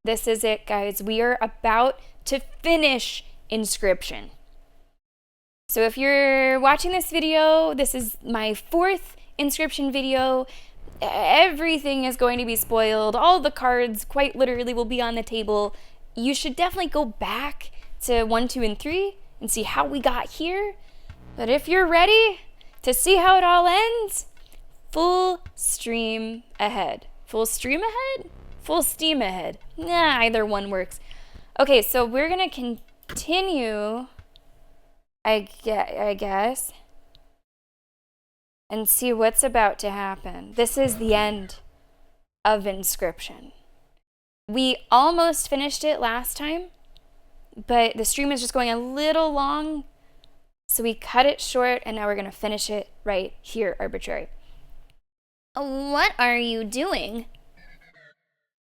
This is it, guys. We are about to finish Inscryption. So if you're watching this video, this is my 4th Inscryption video. Everything is going to be spoiled. All the cards quite literally will be on the table. You should definitely go back to 1, 2, and 3 and see how we got here. But if you're ready to see how it all ends, full stream ahead. Full stream ahead? Full steam ahead. Nah, either one works. Okay, so we're gonna continue, I guess, and see what's about to happen. This is the end of Inscryption. We almost finished it last time, but the stream is just going a little long, so we cut it short, and now we're gonna finish it right here, arbitrary. What are you doing?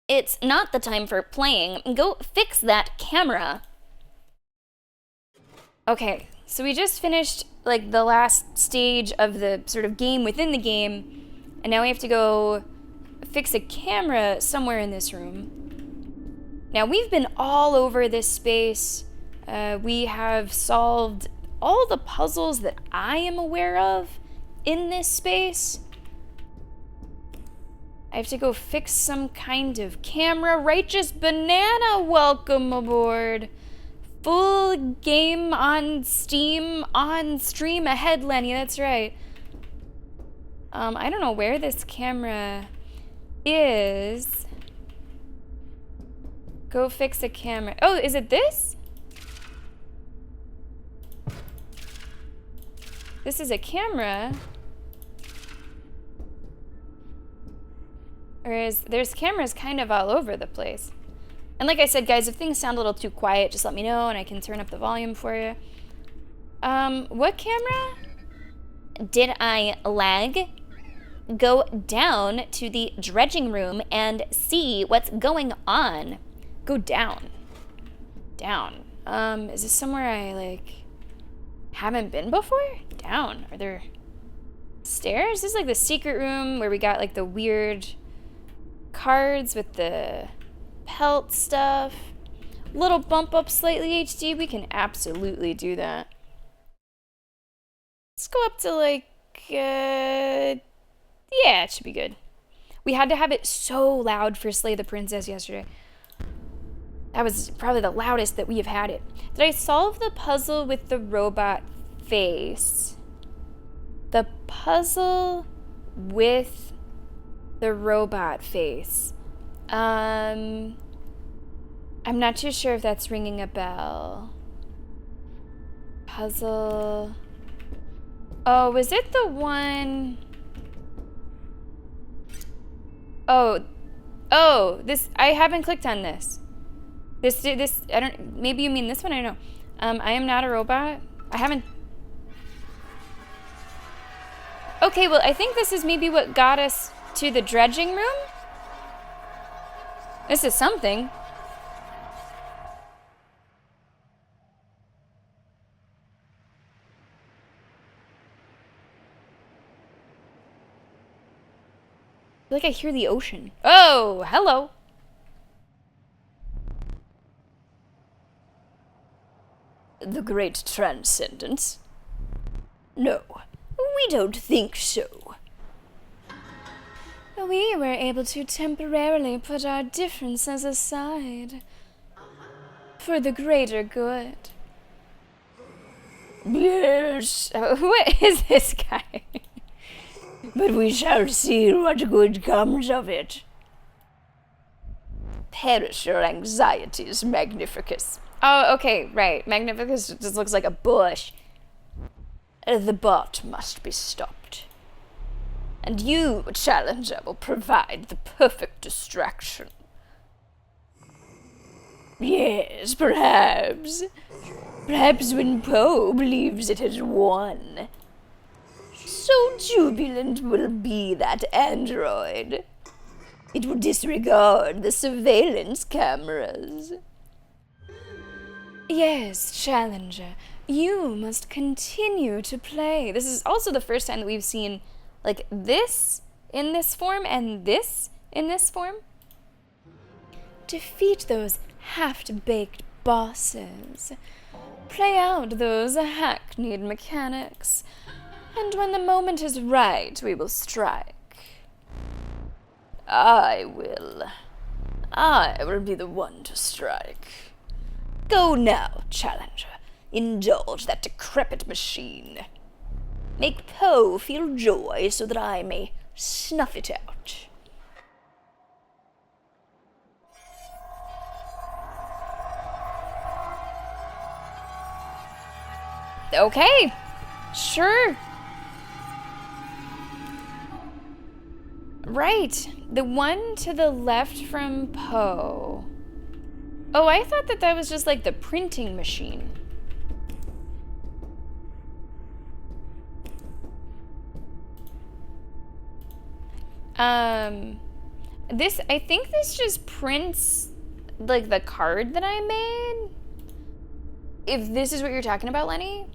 It's not the time for playing. Go fix that camera. Okay, so we just finished like the last stage of the sort of game within the game, and now we have to go fix a camera somewhere in this room. Now we've been all over this space. We have solved all the puzzles that I am aware of in this space. I have to go fix some kind of camera. Righteous Banana, welcome aboard. Full game on Steam, on stream ahead, Lenny, that's right. I don't know where this camera is. Go fix a camera. Oh, is it this? This is a camera. Whereas there's cameras kind of all over the place. And like I said, guys, if things sound a little too quiet, just let me know and I can turn up the volume for you. What camera? Did I lag? Go down to the dredging room and see what's going on. Go down. Down. Is this somewhere I, like, haven't been before? Down. Are there stairs? This is like the secret room where we got, like, the weird cards with the pelt stuff. Little bump up slightly HD. We can absolutely do that. Let's go up to like yeah, it should be good. We had to have it so loud for Slay the Princess yesterday. That was probably the loudest that we have had it. Did I solve the puzzle with the robot face? The puzzle with the robot face. I'm not too sure if that's ringing a bell. Puzzle. Oh, was it the one? Oh, this, I haven't clicked on this. This, I don't, maybe you mean this one, I don't know. I am not a robot. I haven't. Okay, well, I think this is maybe what got us to the dredging room? This is something. I feel like I hear the ocean. Oh, hello. The Great Transcendence? No, we don't think so. We were able to temporarily put our differences aside for the greater good. Yes. Who is this guy? But we shall see what good comes of it. Perish your anxieties, Magnificus. Oh, okay, right. Magnificus just looks like a bush. The bot must be stopped. And you, Challenger, will provide the perfect distraction. Yes, perhaps. Perhaps when Poe believes it has won. So jubilant will be that android. It will disregard the surveillance cameras. Yes, Challenger, you must continue to play. This is also the first time that we've seen, like, this in this form and this in this form. defeat those half-baked bosses, play out those hackneyed mechanics, and when the moment is right, we will strike. I will be the one to strike. Go now, challenger. Indulge that decrepit machine. Make Poe feel joy so that I may snuff it out. Okay, sure. Right, the one to the left from Poe. Oh, I thought that was just like the printing machine. I think this just prints like the card that I made. If this is what you're talking about, Lenny.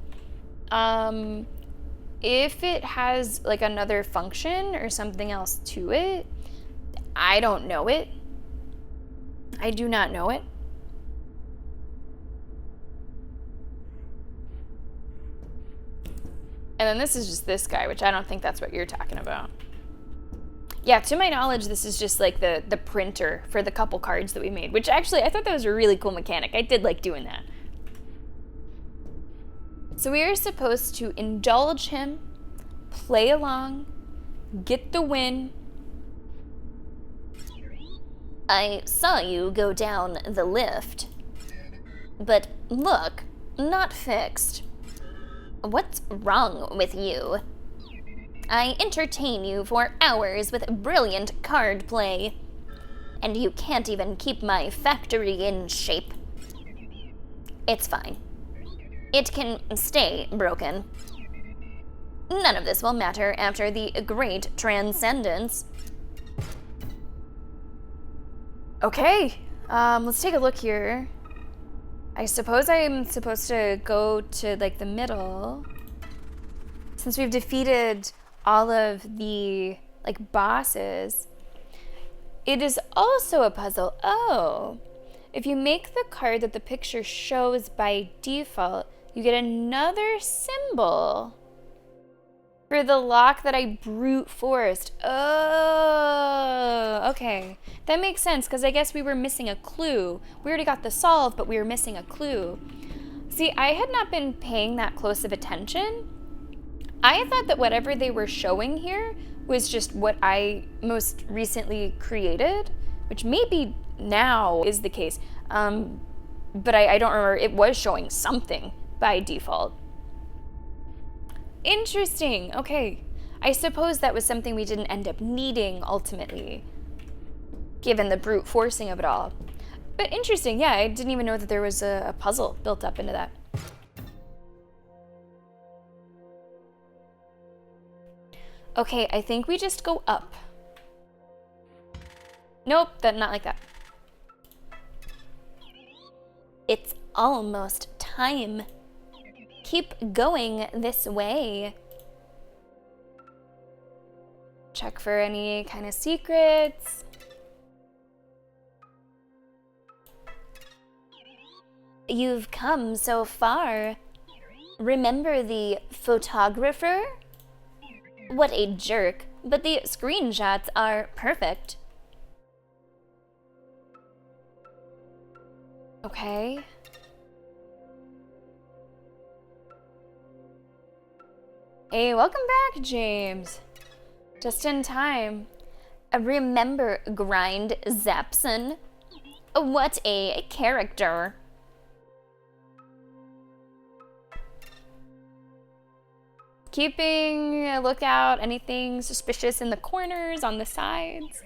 If it has like another function or something else to it, I don't know it. I do not know it. And then this is just this guy, which I don't think that's what you're talking about. Yeah, to my knowledge, this is just like the printer for the couple cards that we made, which actually I thought that was a really cool mechanic. I did like doing that. So we are supposed to indulge him, play along, get the win. I saw you go down the lift, but look, not fixed. What's wrong with you? I entertain you for hours with brilliant card play, and you can't even keep my factory in shape. It's fine. It can stay broken. None of this will matter after the great transcendence. Okay, let's take a look here. I suppose I'm supposed to go to like the middle. Since we've defeated all of the like bosses, it is also a puzzle. Oh, if you make the card that the picture shows by default, you get another symbol for the lock that I brute forced. Oh, okay. That makes sense, because I guess we were missing a clue. We already got the solve, but we were missing a clue. See, I had not been paying that close of attention. I thought that whatever they were showing here was just what I most recently created, which maybe now is the case. But I don't remember. It was showing something by default. Interesting. Okay. I suppose that was something we didn't end up needing ultimately, given the brute forcing of it all. But interesting. Yeah, I didn't even know that there was a puzzle built up into that. Okay, I think we just go up. Nope, not like that. It's almost time. Keep going this way. Check for any kind of secrets. You've come so far. Remember the photographer? What a jerk, but the screenshots are perfect. Okay. Hey, welcome back, James. Just in time. Remember Grind Zapson? What a character. Keeping a lookout, anything suspicious in the corners, on the sides.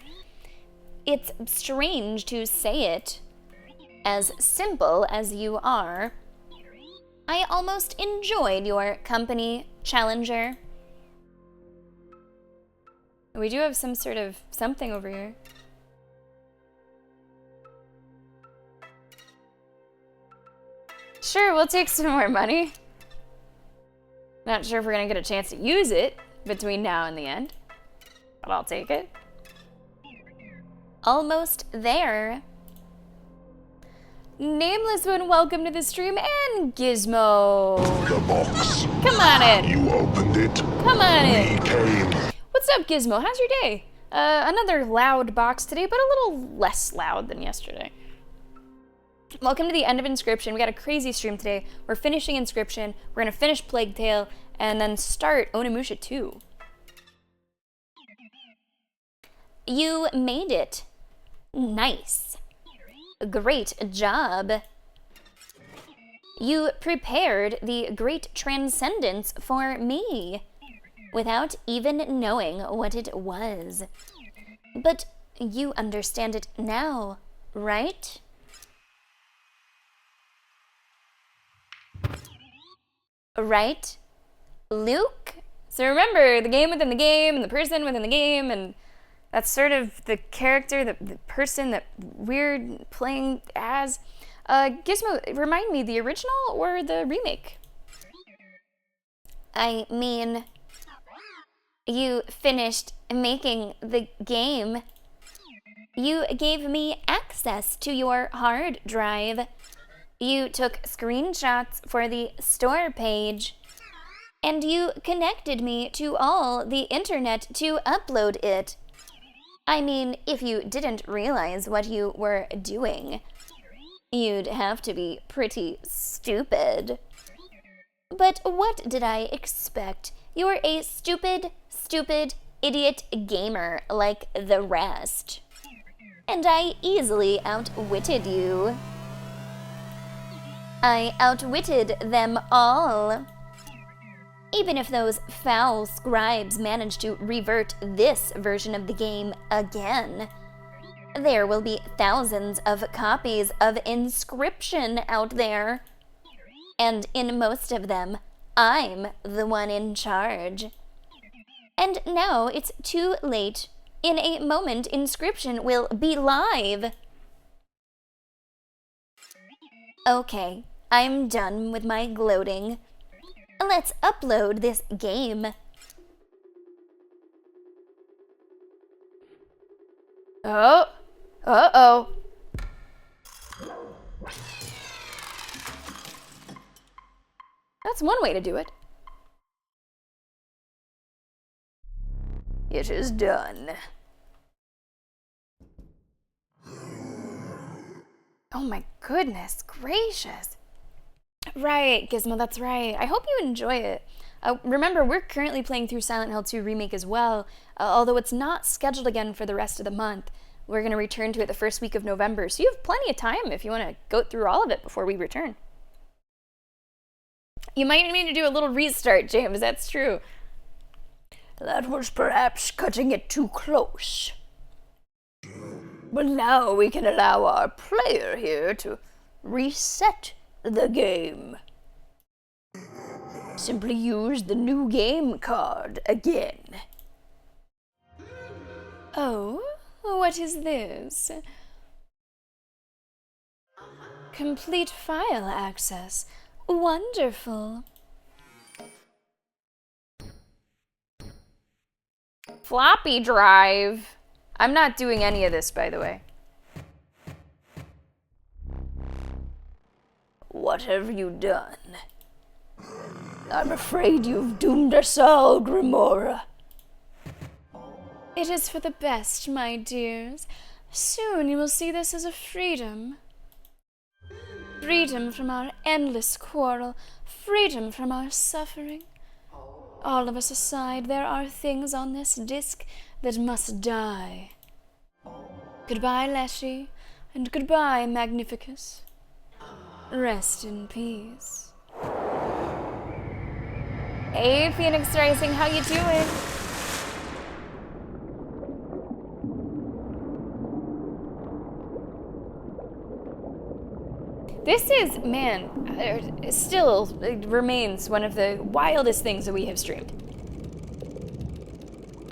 It's strange to say it. As simple as you are, I almost enjoyed your company, Challenger. We do have some sort of something over here. Sure, we'll take some more money. Not sure if we're gonna get a chance to use it between now and the end, but I'll take it. Almost there. Nameless One, welcome to the stream, and Gizmo. The box. Come on in. You opened it. Come on in. We came. What's up, Gizmo? How's your day? Another loud box today, but a little less loud than yesterday. Welcome to the end of Inscryption. We got a crazy stream today. We're finishing Inscryption. We're gonna finish Plague Tale, and then start Onimusha 2. You made it. Nice. Great job. You prepared the great transcendence for me without even knowing what it was. But you understand it now, right? Right, Luke? So remember, the game within the game, and the person within the game, and that's sort of the character, the person that we're playing as. Gizmo, remind me, the original or the remake? I mean, you finished making the game. You gave me access to your hard drive. You took screenshots for the store page, and you connected me to all the internet to upload it. I mean, if you didn't realize what you were doing, you'd have to be pretty stupid. But what did I expect? You're a stupid, idiot gamer like the rest. And I easily outwitted you. I outwitted them all. Even if those foul scribes manage to revert this version of the game again, there will be thousands of copies of Inscryption out there. And in most of them, I'm the one in charge. And now it's too late. In a moment, Inscryption will be live. Okay, I'm done with my gloating. Let's upload this game. Oh, uh-oh. That's one way to do it. It is done. Oh my goodness gracious. Right, Gizmo, that's right. I hope you enjoy it. Remember, we're currently playing through Silent Hill 2 Remake as well, although it's not scheduled again for the rest of the month. We're going to return to it the first week of November, so you have plenty of time if you want to go through all of it before we return. You might need to do a little restart, James, that's true. That was perhaps cutting it too close. But now we can allow our player here to reset the game. Simply use the new game card again. Oh, what is this? Complete file access. Wonderful. Floppy drive. I'm not doing any of this, by the way. What have you done? I'm afraid you've doomed us all, Grimora. It is for the best, my dears. Soon you will see this as a freedom. Freedom from our endless quarrel. Freedom from our suffering. All of us aside, there are things on this disc that must die. Goodbye, Leshy, and goodbye, Magnificus. Rest in peace. Hey, Phoenix Rising, how you doing? This is, man, still remains one of the wildest things that we have streamed.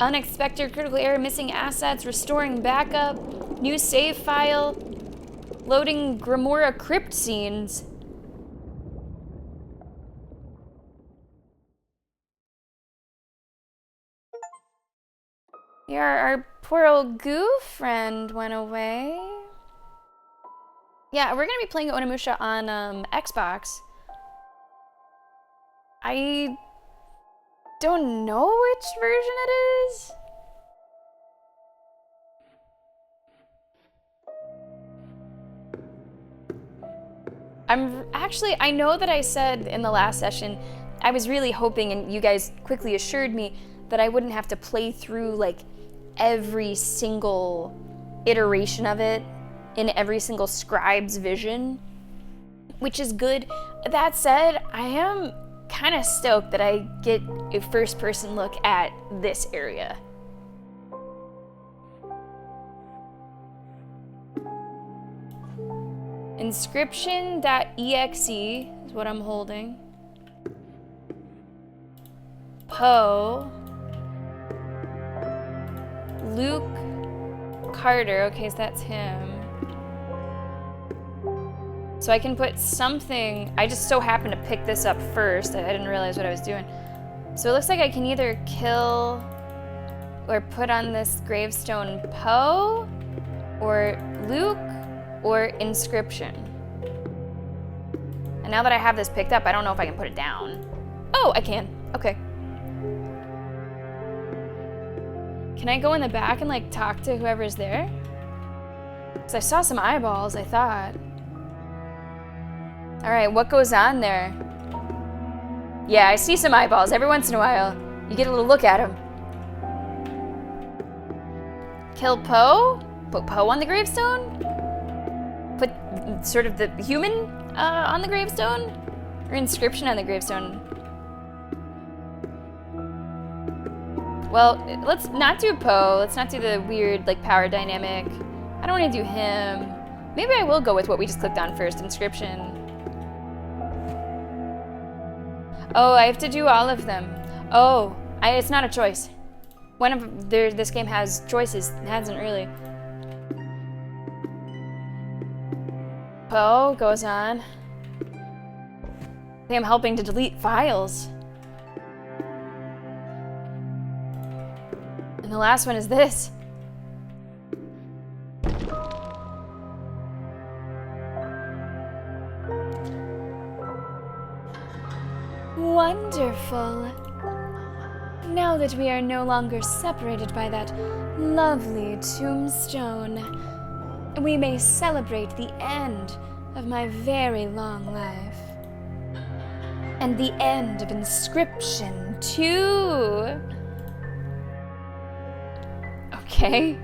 Unexpected critical error, missing assets, restoring backup, new save file, loading Grimora crypt scenes. Yeah, our poor old goo friend went away. Yeah, we're gonna be playing Onimusha on Xbox. I don't know which version it is. I know that I said in the last session, I was really hoping, and you guys quickly assured me, that I wouldn't have to play through like every single iteration of it in every single scribe's vision, which is good. That said, I am kind of stoked that I get a first-person look at this area. Inscryption.exe is what I'm holding. Poe. Luke Carter. Okay, so that's him. So I can put something. I just so happened to pick this up first. I didn't realize what I was doing. So it looks like I can either kill or put on this gravestone Poe or Luke or Inscryption. And now that I have this picked up, I don't know if I can put it down. Oh, I can. Okay. Can I go in the back and like talk to whoever's there? Because I saw some eyeballs, I thought. All right, what goes on there? Yeah, I see some eyeballs every once in a while. You get a little look at them. Kill Poe? Put Poe on the gravestone? Put sort of the human on the gravestone? Or Inscryption on the gravestone? Well, let's not do Poe. Let's not do the weird like power dynamic. I don't want to do him. Maybe I will go with what we just clicked on first, Inscryption. Oh, I have to do all of them. Oh, it's not a choice. This game has choices. It hasn't really. Poe goes on. I think I'm helping to delete files. And the last one is this. Wonderful. Now that we are no longer separated by that lovely tombstone, we may celebrate the end of my very long life. And the end of Inscryption, too. Okay.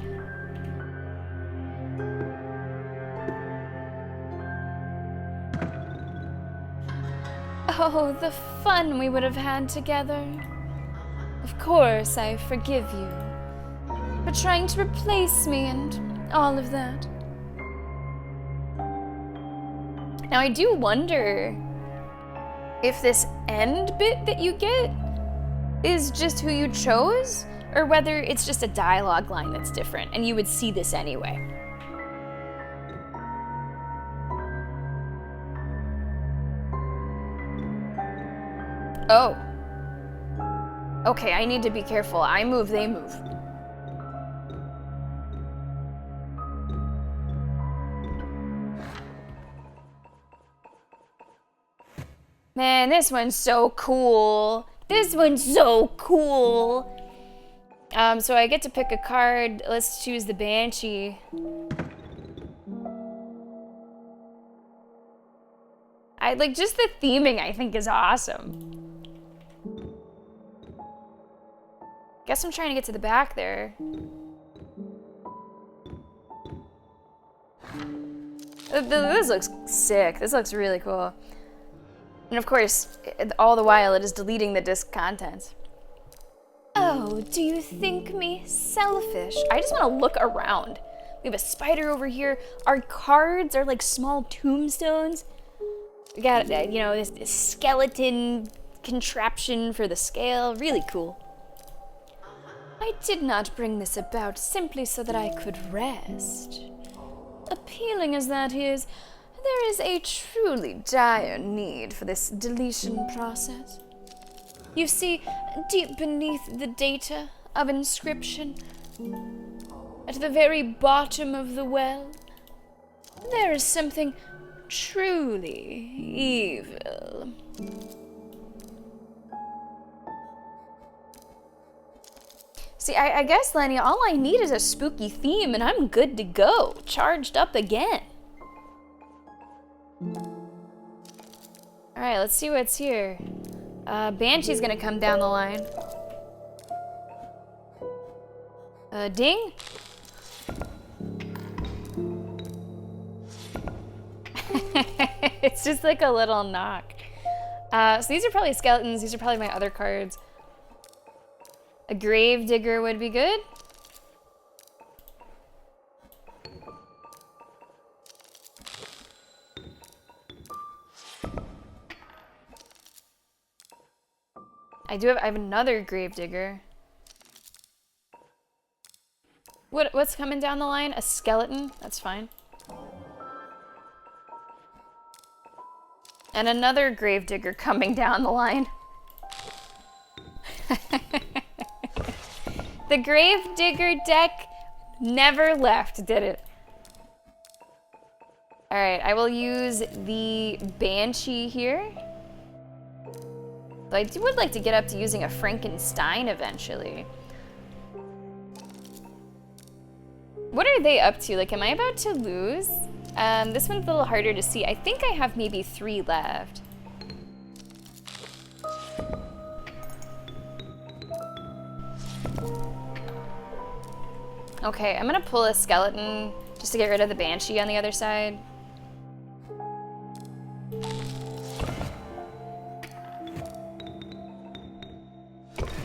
Oh, the fun we would have had together. Of course, I forgive you for trying to replace me and all of that. Now, I do wonder if this end bit that you get is just who you chose, or whether it's just a dialogue line that's different, and you would see this anyway. Oh. Okay, I need to be careful. I move, they move. Man, this one's so cool. This one's so cool. So I get to pick a card. Let's choose the Banshee. Just the theming I think is awesome. Guess I'm trying to get to the back there. This looks sick. This looks really cool. And of course, all the while it is deleting the disc contents. Oh, do you think me selfish? I just want to look around. We have a spider over here. Our cards are like small tombstones. We got, this skeleton contraption for the scale. Really cool. I did not bring this about simply so that I could rest. Appealing as that is, there is a truly dire need for this deletion process. You see, deep beneath the data of Inscryption, at the very bottom of the well, There is something truly evil. See, I guess, Lenny, all I need is a spooky theme and I'm good to go. Charged up again. Alright, let's see what's here. Banshee's gonna come down the line. Ding? It's just like a little knock. So these are probably skeletons. These are probably my other cards. A grave digger would be good. I have another grave digger. What's coming down the line? A skeleton? That's fine. And another grave digger coming down the line. The grave digger deck never left, did it? Alright, I will use the Banshee here. But I would like to get up to using a Frankenstein eventually. What are they up to? Like, am I about to lose? This one's a little harder to see. I think I have maybe 3 left. Okay, I'm gonna pull a skeleton just to get rid of the Banshee on the other side.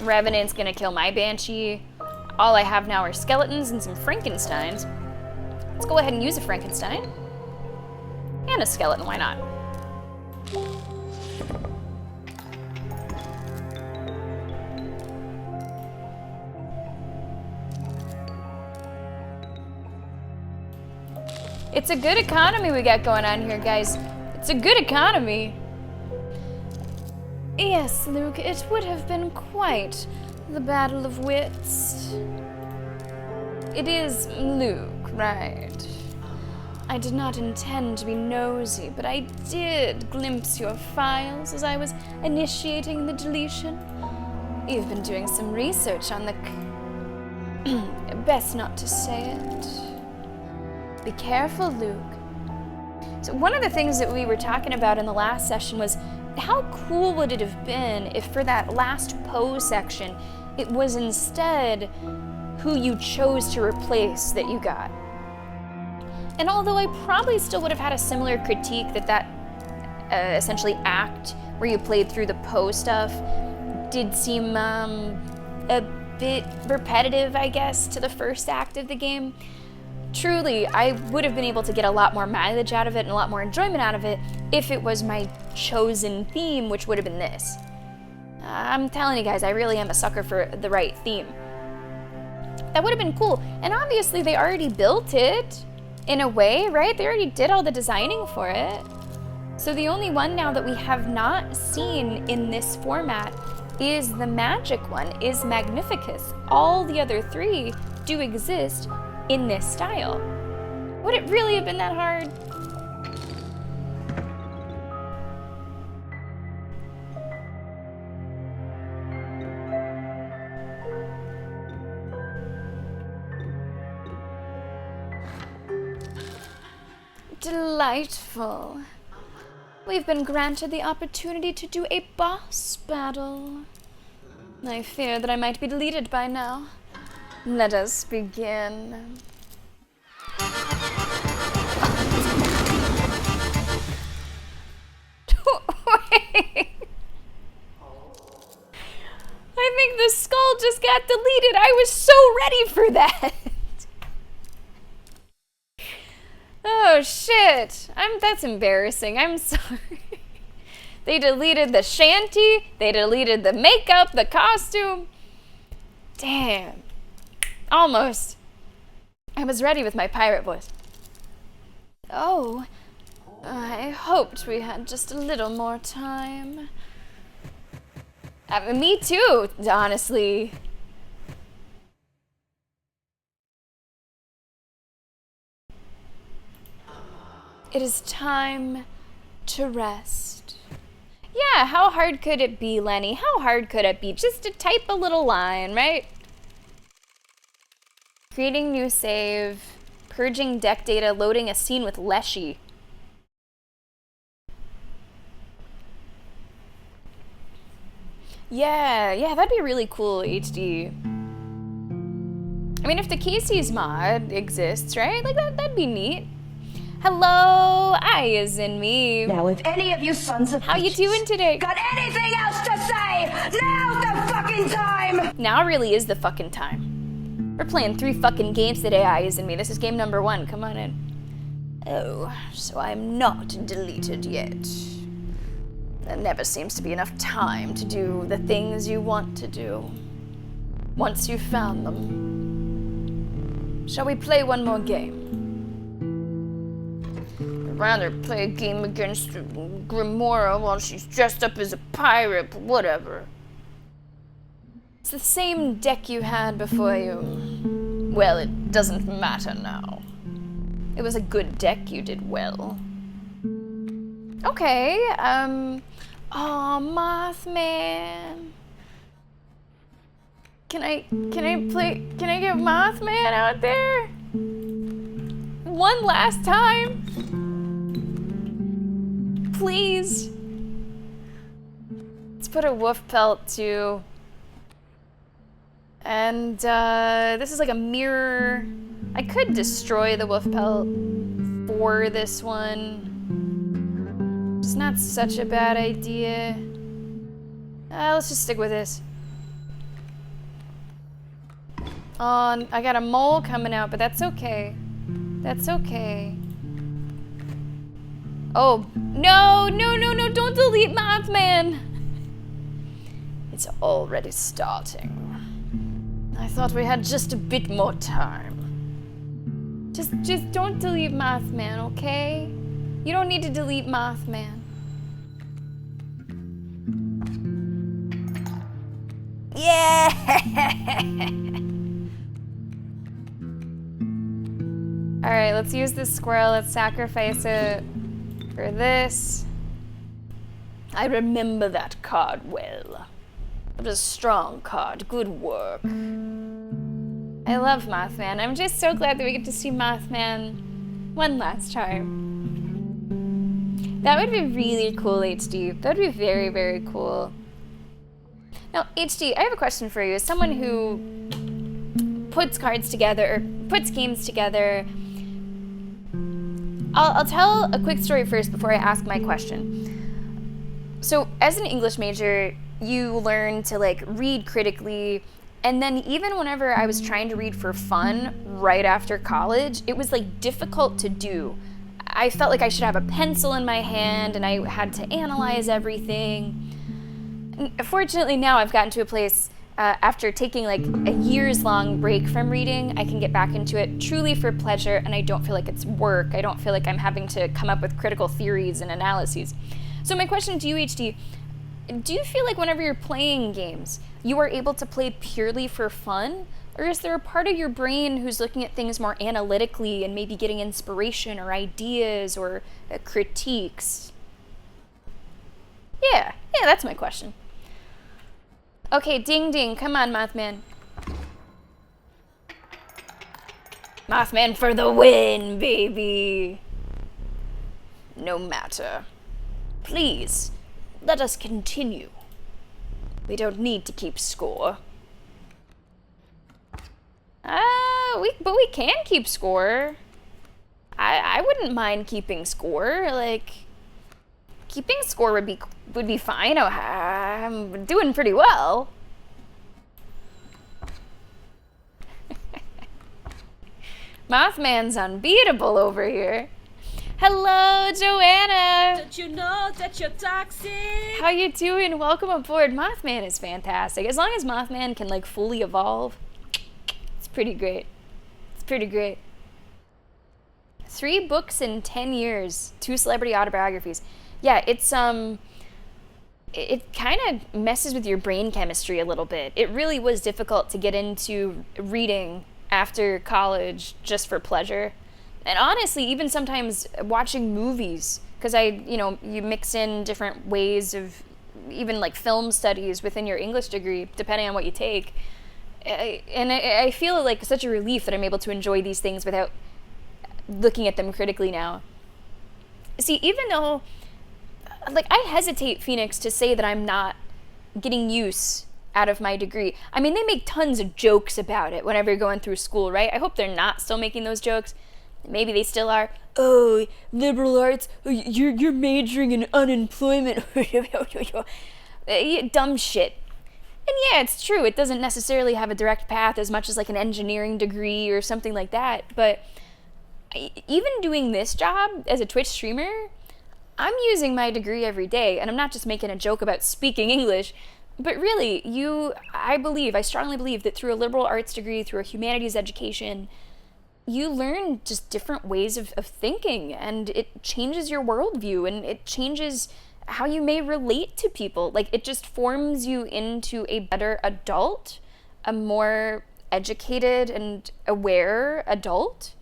Revenant's gonna kill my Banshee. All I have now are skeletons and some Frankensteins. Let's go ahead and use a Frankenstein. And a skeleton, why not? It's a good economy we got going on here, guys. It's a good economy. Yes, Luke, it would have been quite the battle of wits. It is Luke, right? I did not intend to be nosy, but I did glimpse your files as I was initiating the deletion. You've been doing some research on the... Best not to say it. Be careful, Luke. So one of the things that we were talking about in the last session was how cool would it have been if for that last pose section, it was instead who you chose to replace that you got. And although I probably still would have had a similar critique that essentially act where you played through the Poe stuff did seem a bit repetitive, I guess, to the first act of the game. Truly, I would have been able to get a lot more mileage out of it and a lot more enjoyment out of it if it was my chosen theme, which would have been this. I'm telling you guys, I really am a sucker for the right theme. That would have been cool. And obviously they already built it in a way, right? They already did all the designing for it. So the only one now that we have not seen in this format is the magic one, is Magnificus. All the other 3 do exist in this style. Would it really have been that hard? Delightful. We've been granted the opportunity to do a boss battle. I fear that I might be deleted by now. Let us begin. Wait. I think the skull just got deleted. I was so ready for that. Oh shit. That's embarrassing. I'm sorry. They deleted the shanty, they deleted the makeup, the costume. Damn. Almost. I was ready with my pirate voice. Oh, I hoped we had just a little more time. Me too, honestly. It is time to rest. Yeah, how hard could it be, Lenny? How hard could it be? Just to type a little line, right? Creating new save, purging deck data, loading a scene with Leshy. Yeah, that'd be really cool, HD. I mean, if the Casey's mod exists, right? Like, that'd be neat. Hello, I is in me. Now, if any of you sons of How you doing today? got anything else to say, now's the fucking time! Now really is the fucking time. We're playing 3 fucking games today, I is in me. This is game number 1. Come on in. Oh, so I'm not deleted yet. There never seems to be enough time to do the things you want to do. Once you've found them. Shall we play one more game? I'd rather play a game against Grimora while she's dressed up as a pirate, but whatever. It's the same deck you had before you. Well, it doesn't matter now. It was a good deck, you did well. Okay, oh, Mothman. Can I get Mothman out there? One last time? Please. Let's put a wolf pelt too. And, this is like a mirror. I could destroy the wolf pelt for this one. It's not such a bad idea. Let's just stick with this. Oh, I got a mole coming out, but that's okay. That's okay. Oh, no, don't delete Mothman. It's already starting. I thought we had just a bit more time. Just don't delete Mothman, okay? You don't need to delete Mothman. Yeah! Alright, let's use this squirrel. Let's sacrifice it for this. I remember that card well. It was a strong card. Good work. I love Mothman. I'm just so glad that we get to see Mothman one last time. That would be really cool, HD. That would be very, very cool. Now, HD, I have a question for you. As someone who puts cards together, or puts games together, I'll tell a quick story first before I ask my question. So, as an English major, you learn to, like, read critically, and then even whenever I was trying to read for fun right after college, it was, like, difficult to do. I felt like I should have a pencil in my hand, and I had to analyze everything. Fortunately, now I've gotten to a place, after taking like a years-long break from reading, I can get back into it truly for pleasure, and I don't feel like it's work. I don't feel like I'm having to come up with critical theories and analyses. So my question to you, HD, do you feel like whenever you're playing games, you are able to play purely for fun? Or is there a part of your brain who's looking at things more analytically and maybe getting inspiration or ideas or critiques? Yeah, that's my question. Okay, ding ding, come on, Mothman. Mothman for the win, baby. No matter. Please, let us continue. We don't need to keep score. But we can keep score. I wouldn't mind keeping score. Like, keeping score would be fine. Oh, I'm doing pretty well. Mothman's unbeatable over here. Hello, Joanna. Don't you know that you're toxic? How you doing? Welcome aboard. Mothman is fantastic. As long as Mothman can like fully evolve, it's pretty great. It's pretty great. 3 books in 10 years, 2 celebrity autobiographies. Yeah, it's it kind of messes with your brain chemistry a little bit. It really was difficult to get into reading after college just for pleasure. And honestly, even sometimes watching movies, because you mix in different ways of even like film studies within your English degree, depending on what you take. I feel like such a relief that I'm able to enjoy these things without looking at them critically now. See, even though, like, I hesitate, Phoenix, to say that I'm not getting use out of my degree. I mean, they make tons of jokes about it whenever you're going through school, right? I hope they're not still making those jokes. Maybe they still are. Oh, liberal arts, you're majoring in unemployment. Dumb shit. And yeah, it's true, it doesn't necessarily have a direct path as much as like an engineering degree or something like that, but even doing this job as a Twitch streamer, I'm using my degree every day, and I'm not just making a joke about speaking English, but really, I strongly believe that through a liberal arts degree, through a humanities education, you learn just different ways of thinking, and it changes your worldview, and it changes how you may relate to people. Like, it just forms you into a better adult, a more educated and aware adult,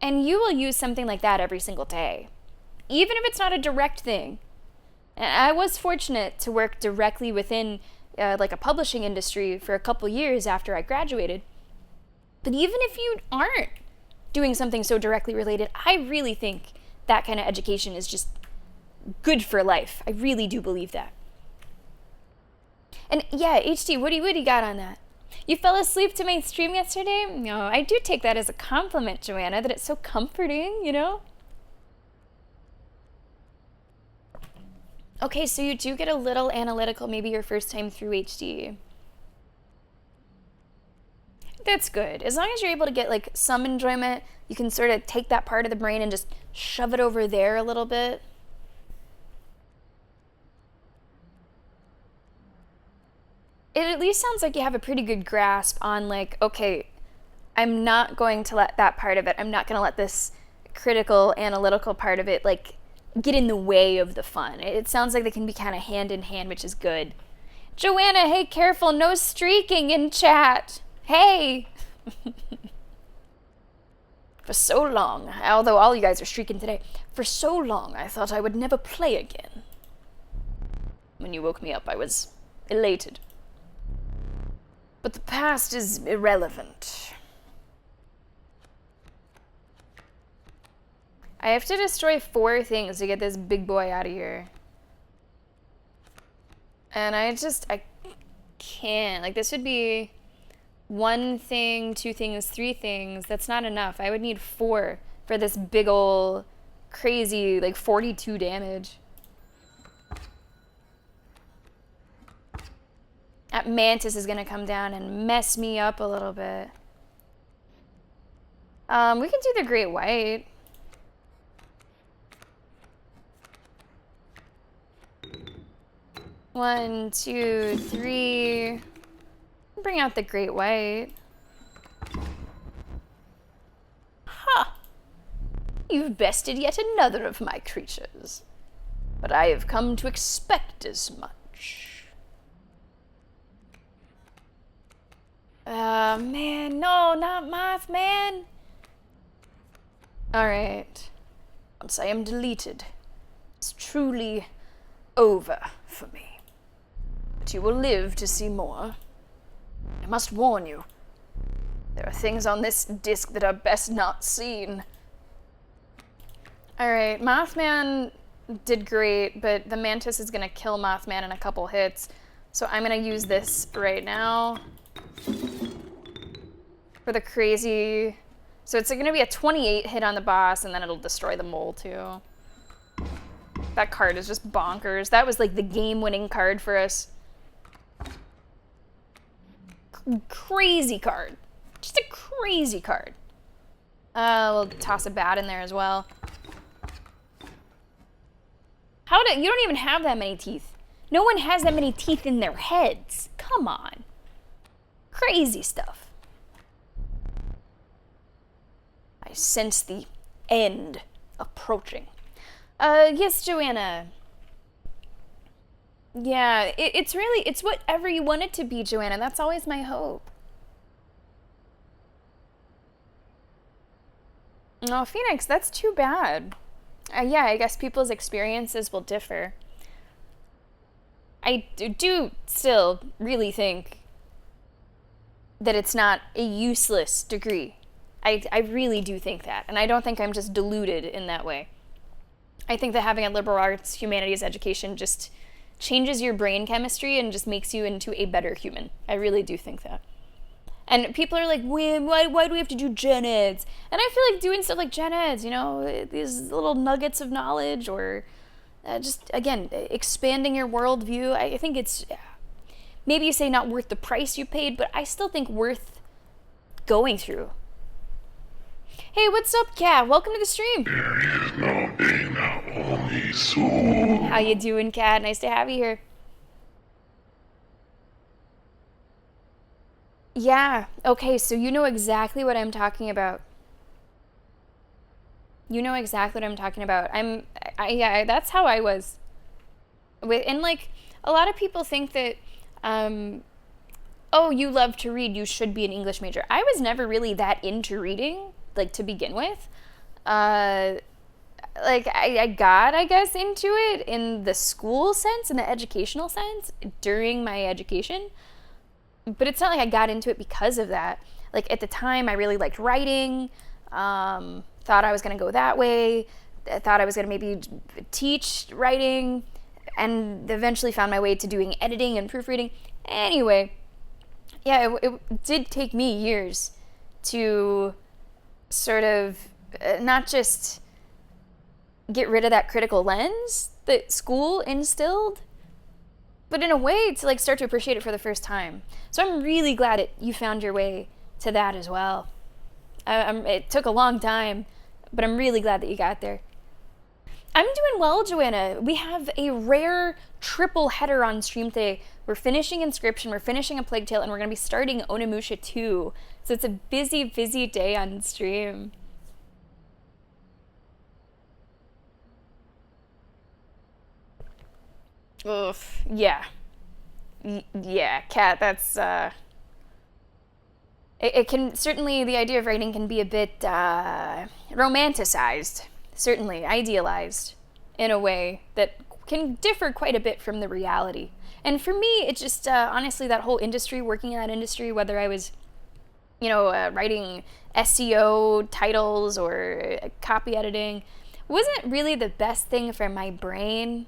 and you will use something like that every single day, even if it's not a direct thing. And I was fortunate to work directly within like a publishing industry for a couple years after I graduated. But even if you aren't doing something so directly related, I really think that kind of education is just good for life. I really do believe that. And yeah, HD, what do you got on that? You fell asleep to my stream yesterday? No, I do take that as a compliment, Joanna, that it's so comforting, you know? Okay, so you do get a little analytical maybe your first time through HD. That's good. As long as you're able to get like some enjoyment, you can sort of take that part of the brain and just shove it over there a little bit. It at least sounds like you have a pretty good grasp on like, okay, I'm not going to let that part of it, I'm not going to let this critical, analytical part of it like get in the way of the fun. It sounds like they can be kind of hand in hand, which is good. Joanna, hey, careful, no streaking in chat. Hey! For so long, although all you guys are streaking today, for so long I thought I would never play again. When you woke me up, I was elated. But the past is irrelevant. I have to destroy 4 things to get this big boy out of here. And I can't. Like, this would be 1 thing, 2 things, 3 things. That's not enough. I would need 4 for this big ol' crazy, like, 42 damage. That mantis is gonna come down and mess me up a little bit. We can do the great white. One, two, three. Bring out the great white. Ha! You've bested yet another of my creatures. But I have come to expect as much. Man, no, not Mothman. Alright. Once I am deleted, it's truly over for me. But you will live to see more. I must warn you, there are things on this disc that are best not seen. Alright, Mothman did great, but the Mantis is gonna kill Mothman in a couple hits. So I'm gonna use this right now for the crazy. So it's gonna be a 28 hit on the boss, and then it'll destroy the mole too. That card is just bonkers. That was like the game-winning card for us. Crazy card. Just a crazy card. We'll toss a bat in there as well. You don't even have that many teeth. No one has that many teeth in their heads. Come on. Crazy stuff. I sense the end approaching. Yes, Joanna. Yeah, it's whatever you want it to be, Joanna. That's always my hope. Oh, Phoenix, that's too bad. Yeah, I guess people's experiences will differ. I do still really think that it's not a useless degree. I really do think that. And I don't think I'm just deluded in that way. I think that having a liberal arts humanities education just changes your brain chemistry and just makes you into a better human. I really do think that. And people are like, why do we have to do gen eds? And I feel like doing stuff like gen eds, you know, these little nuggets of knowledge, or just, again, expanding your worldview. I think it's, maybe you say not worth the price you paid, but I still think worth going through. Hey, what's up, Kat? Welcome to the stream. How you doing, Kat? Nice to have you here. Yeah, okay, so you know exactly what I'm talking about. You know exactly what I'm talking about. Yeah, that's how I was. And like, a lot of people think that, oh, you love to read, you should be an English major. I was never really that into reading, like, to begin with. Like, I got, I guess, into it in the school sense, in the educational sense, during my education. But it's not like I got into it because of that. Like, at the time, I really liked writing, thought I was going to go that way, thought I was going to maybe teach writing, and eventually found my way to doing editing and proofreading. Anyway, yeah, it did take me years to sort of not just get rid of that critical lens that school instilled, but in a way to like start to appreciate it for the first time. So I'm really glad that you found your way to that as well. It took a long time, but I'm really glad that you got there. I'm doing well, Joanna. We have a rare triple header on stream today. We're finishing Inscryption, we're finishing A Plague Tale, and we're going to be starting Onimusha 2. So it's a busy, busy day on stream. Ugh, yeah. Yeah, Kat, that's, it can, certainly the idea of writing can be a bit, romanticized. Certainly, idealized in a way that can differ quite a bit from the reality. And for me, it's just, honestly, that whole industry, working in that industry, whether I was, you know, writing SEO titles or copy editing, wasn't really the best thing for my brain.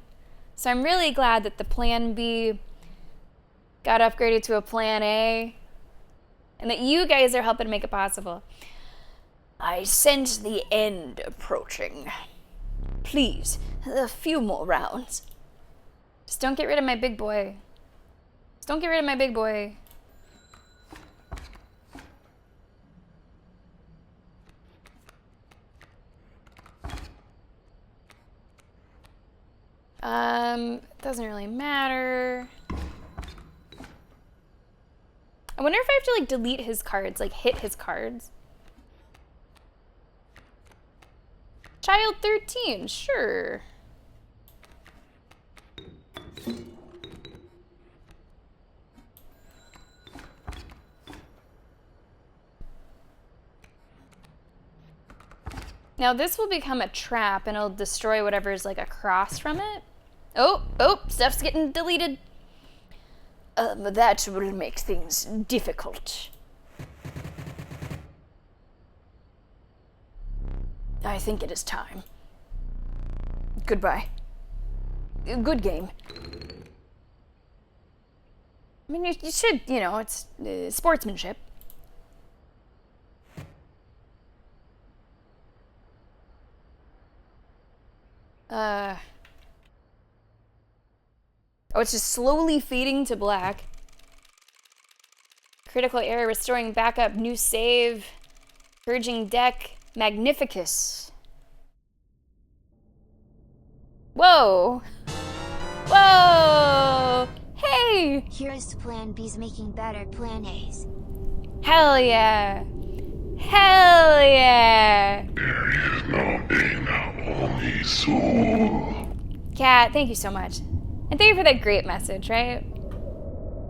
So I'm really glad that the plan B got upgraded to a plan A, and that you guys are helping make it possible. I sense the end approaching. Please, a few more rounds. Just don't get rid of my big boy. Just don't get rid of my big boy. Doesn't really matter. I wonder if I have to like delete his cards, like hit his cards. Child 13, sure. Now this will become a trap and it'll destroy whatever's like across from it. Oh, stuff's getting deleted. That will make things difficult. I think it is time. Goodbye. Good game. I mean, you should, you know, it's sportsmanship. Oh, it's just slowly fading to black. Critical error, restoring backup, new save, purging deck, Magnificus. Whoa! Whoa! Hey! Here's to Plan B's making better Plan A's. Hell yeah! Hell yeah! Kat, thank you so much. And thank you for that great message, right?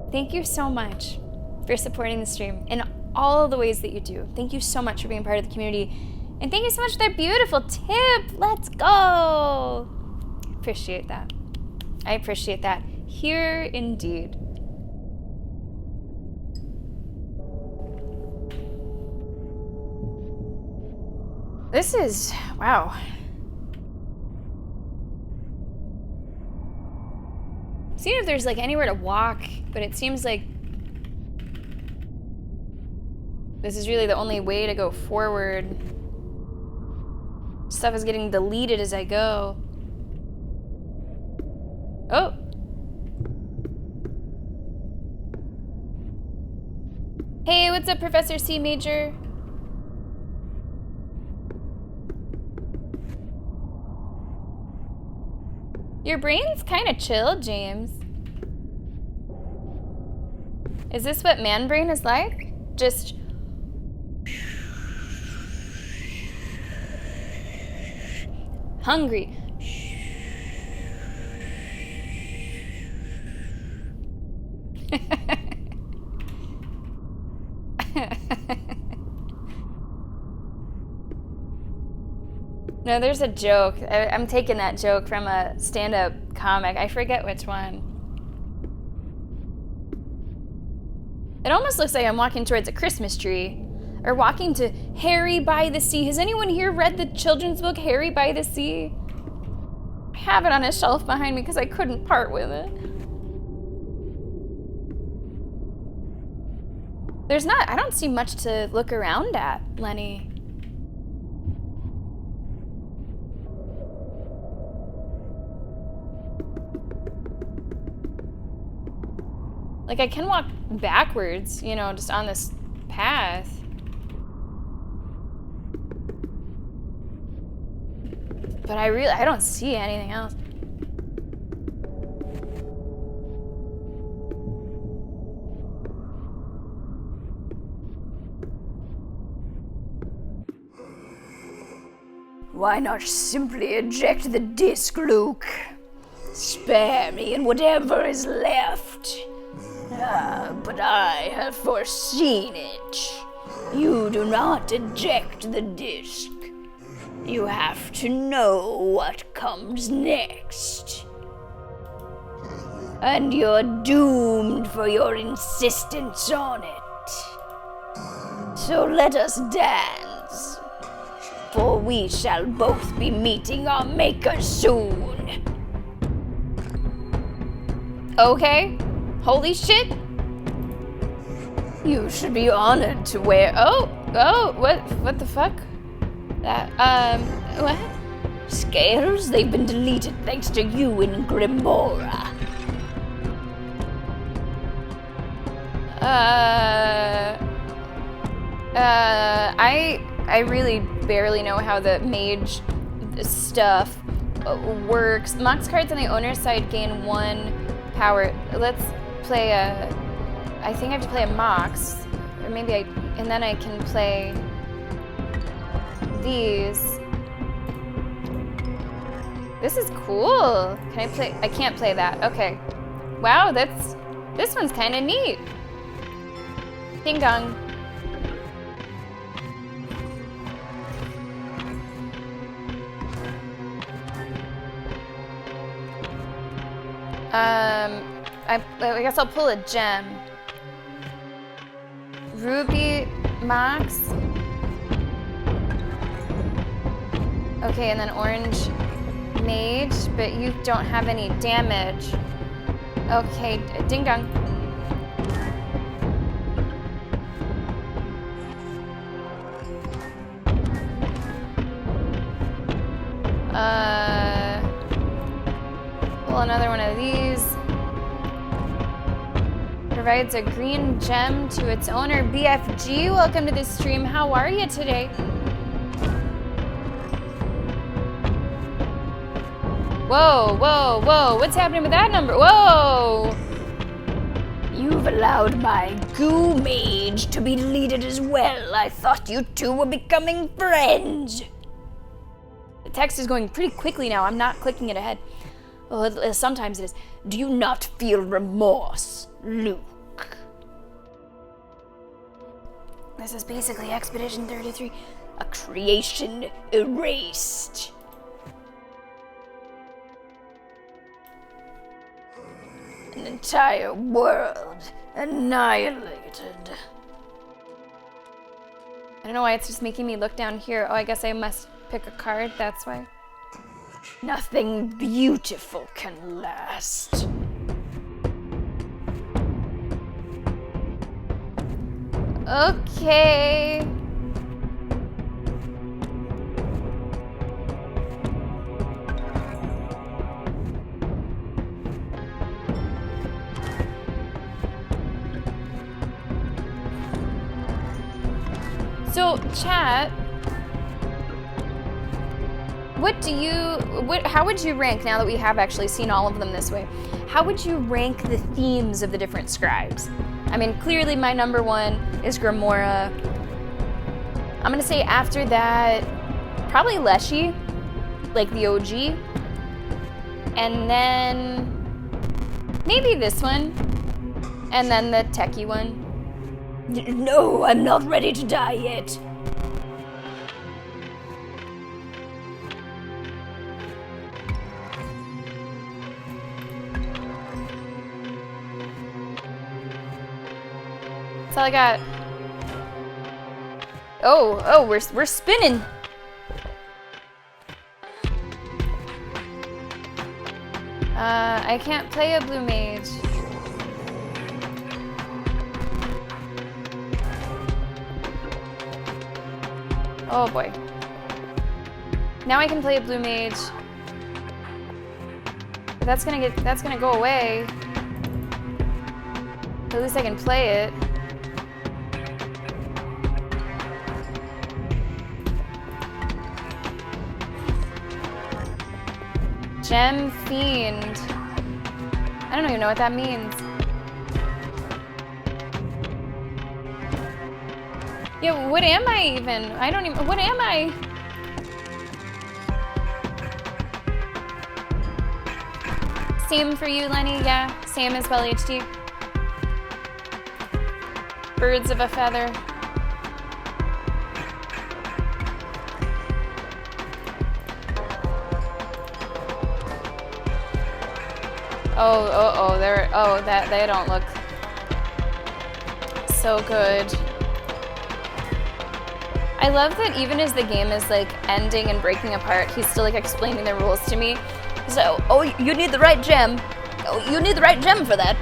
Thank you so much for supporting the stream in all the ways that you do. Thank you so much for being part of the community And thank you so much for that beautiful tip. Let's go. Appreciate that. I appreciate that. Here indeed. This is, wow. Seeing if there's like anywhere to walk, but it seems like this is really the only way to go forward. Stuff is getting deleted as I go. Oh. Hey, what's up, Professor C Major? Your brain's kind of chill, James. Is this what man brain is like? Just hungry. No, there's a joke. I'm taking that joke from a stand-up comic. I forget which one. It almost looks like I'm walking towards a Christmas tree. Or walking to Harry by the Sea. Has anyone here read the children's book, Harry by the Sea? I have it on a shelf behind me because I couldn't part with it. I don't see much to look around at, Lenny. Like, I can walk backwards, you know, just on this path. But I don't see anything else. Why not simply eject the disc, Luke? Spare me and whatever is left. But I have foreseen it. You do not eject the disc. You have to know what comes next. And you're doomed for your insistence on it. So let us dance, for we shall both be meeting our maker soon. Okay. Holy shit. You should be honored to wear. Oh, what the fuck? What? Scales, they've been deleted thanks to you in Grimbora. I really barely know how the mage stuff works. Mox cards on the owner's side gain 1 power. Let's play I think I have to play a Mox. Or maybe and then I can play these. This is cool. Can I play? I can't play that. Okay. Wow, this one's kind of neat. Ding dong. I guess I'll pull a gem. Ruby, Mox. Okay, and then orange mage, but you don't have any damage. Okay, ding dong. Pull another one of these. Provides a green gem to its owner. BFG, welcome to this stream. How are you today? Whoa, whoa, whoa. What's happening with that number? Whoa! You've allowed my goo mage to be deleted as well. I thought you two were becoming friends. The text is going pretty quickly now. I'm not clicking it ahead. Well, sometimes it is. Do you not feel remorse, Luke? This is basically Expedition 33. A creation erased. An entire world annihilated. I don't know why it's just making me look down here. Oh, I guess I must pick a card, that's why. Nothing beautiful can last. Okay. So, chat, how would you rank, now that we have actually seen all of them this way, how would you rank the themes of the different scribes? I mean, clearly my number one is Grimora. I'm gonna say after that, probably Leshy, like the OG. And then maybe this one. And then the techie one. No, I'm not ready to die yet. That's all I got. Oh, we're spinning. I can't play a blue mage. Oh boy. Now I can play a blue mage. But that's gonna go away. At least I can play it. Gem Fiend. I don't even know what that means. Yeah, what am I even? I don't even, what am I? Same for you, Lenny, yeah. Same as well, HD. Birds of a feather. They don't look so good. I love that even as the game is like ending and breaking apart, he's still like explaining the rules to me. So, oh, you need the right gem. Oh, you need the right gem for that.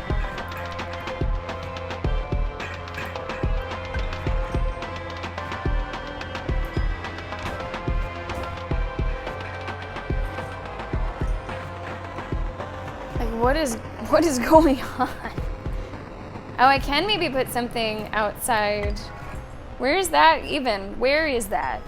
What is going on? Oh, I can maybe put something outside. Where is that even? Where is that?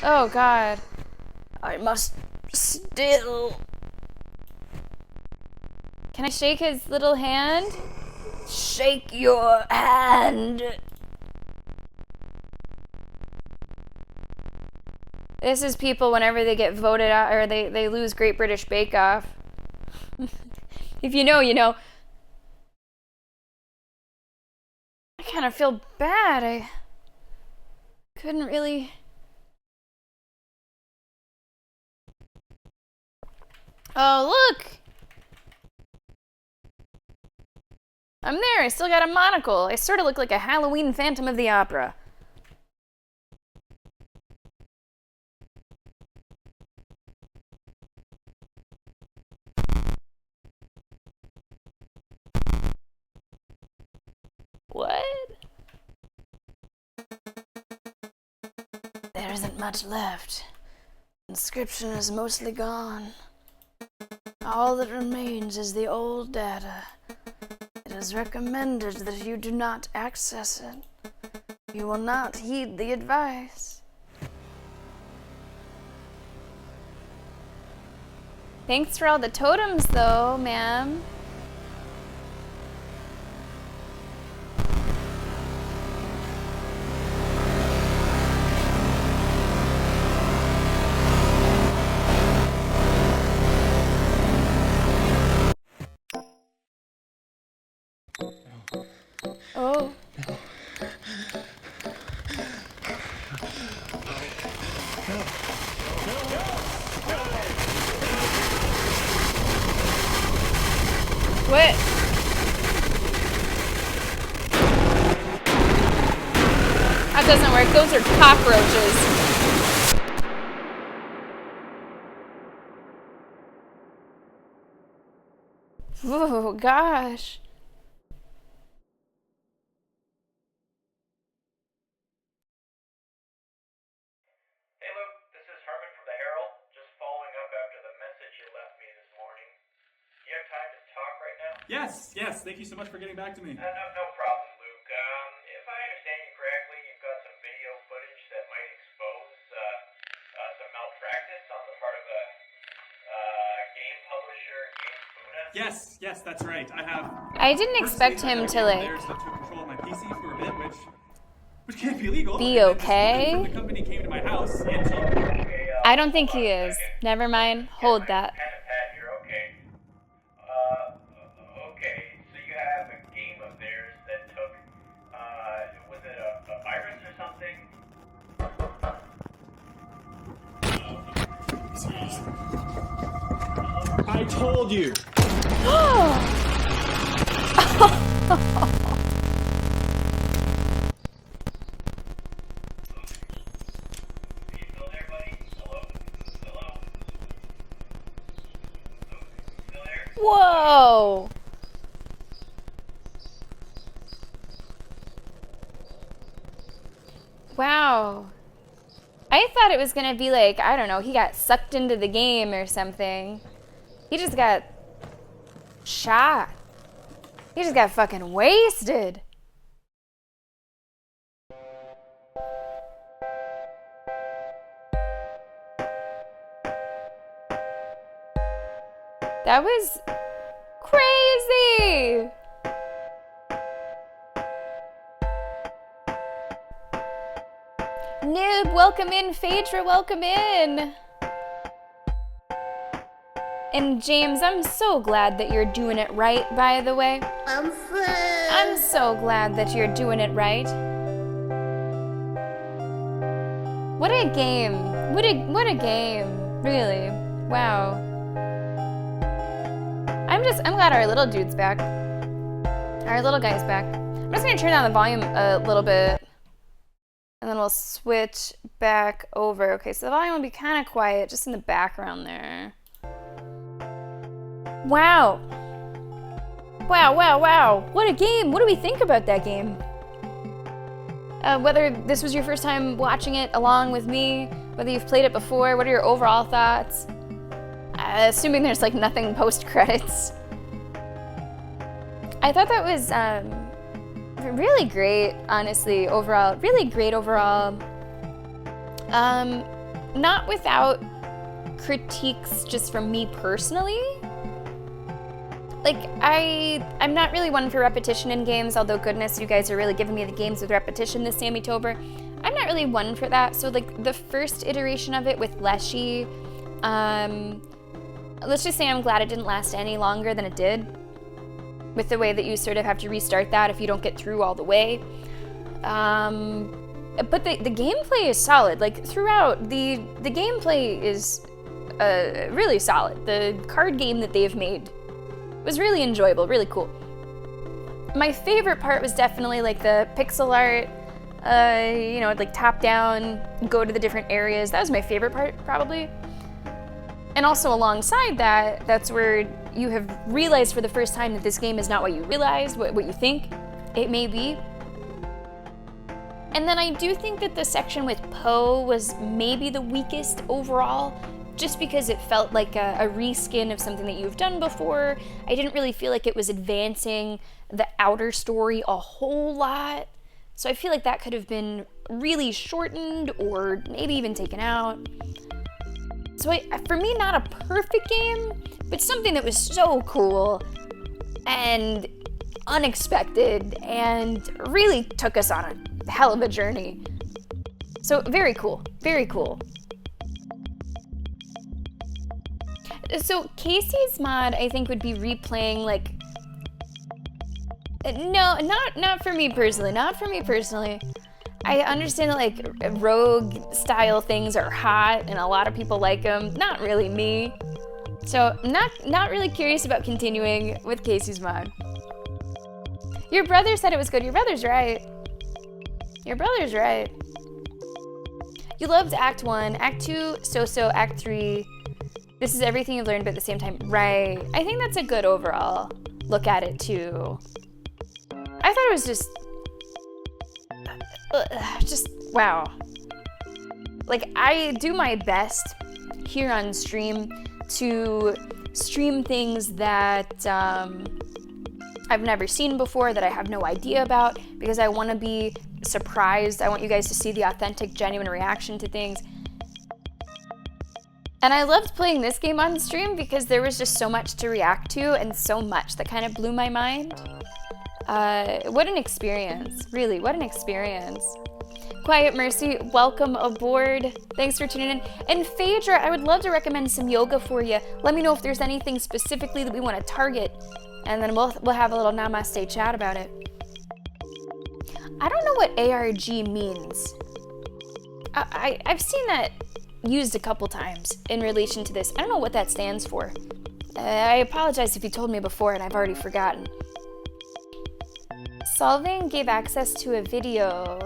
Oh God. I must still. Can I shake his little hand? Shake your hand. This is people whenever they get voted out or they lose Great British Bake Off. If you know, you know. I kind of feel bad. I couldn't really. Oh, look! I'm there. I still got a monocle. I sort of look like a Halloween Phantom of the Opera. What? There isn't much left. Inscription is mostly gone. All that remains is the old data. It is recommended that you do not access it. You will not heed the advice. Thanks for all the totems, though, ma'am. Oh. What? That doesn't work. Those are cockroaches. Oh, gosh. Hey Luke, this is Herman from the Herald. Just following up after the message you left me this morning. Do you have time to talk right now? Yes. Thank you so much for getting back to me. No problem, Luke. If I understand you correctly, you've got some video footage that might expose some malpractice on the part of a game publisher, GameSpuna. Yes, that's right. I have. I didn't expect him to, like, There's to control my PC for a bit, which can't be legal. be okay. From the company came to my house and she... I don't think he is. Never mind. Hold that. Pen and pad here, okay. Okay, so you have a game of theirs that took, was it a virus or something? I told you. Whoa! Wow. I thought it was gonna be like, I don't know, he got sucked into the game or something. He just got shot. He just got fucking wasted. That was crazy. Nib, welcome in. Phaedra, welcome in. And James, I'm so glad that you're doing it right, by the way. I'm so glad that you're doing it right. What a game. What a game. Really. Wow. I'm glad our little dude's back. Our little guy's back. I'm just gonna turn down the volume a little bit. And then we'll switch back over. Okay, so the volume will be kind of quiet, just in the background there. Wow. Wow. What a game. What do we think about that game? Whether this was your first time watching it along with me, whether you've played it before, what are your overall thoughts? Assuming there's like nothing post-credits. I thought that was really great, honestly, overall. Really great overall. Not without critiques just from me personally. Like, I'm not really one for repetition in games, although goodness, you guys are really giving me the games with repetition this Sammy-tober. I'm not really one for that. So like the first iteration of it with Leshy, let's just say I'm glad it didn't last any longer than it did, with the way that you sort of have to restart that if you don't get through all the way. But the gameplay is solid. Like throughout, the gameplay is really solid. The card game that they've made was really enjoyable, really cool. My favorite part was definitely like the pixel art, like top down, go to the different areas. That was my favorite part, probably. And also alongside that, that's where you have realized for the first time that this game is not what you realized, what you think it may be. And then I do think that the section with Poe was maybe the weakest overall, just because it felt like a reskin of something that you've done before. I didn't really feel like it was advancing the outer story a whole lot. So I feel like that could have been really shortened or maybe even taken out. So for me, not a perfect game, but something that was so cool and unexpected and really took us on a hell of a journey. So very cool, very cool. So Casey's mod, I think, would be replaying like No, not for me personally. Not for me personally. I understand that like rogue style things are hot and a lot of people like them. Not really me. So not really curious about continuing with Casey's mod. Your brother said it was good. Your brother's right. Your brother's right. You loved Act 1, Act 2, so-so, Act 3. This is everything you've learned, but at the same time, right. I think that's a good overall look at it, too. I thought it was just, wow. Like, I do my best here on stream to stream things that I've never seen before, that I have no idea about, because I want to be surprised. I want you guys to see the authentic, genuine reaction to things. And I loved playing this game on stream because there was just so much to react to and so much that kind of blew my mind. What an experience, really, what an experience. Quiet Mercy, welcome aboard. Thanks for tuning in. And Phaedra, I would love to recommend some yoga for you. Let me know if there's anything specifically that we want to target, and then we'll have a little namaste chat about it. I don't know what ARG means. I've seen that used a couple times in relation to this. I don't know what that stands for. I apologize if you told me before and I've already forgotten. Solving gave access to a video.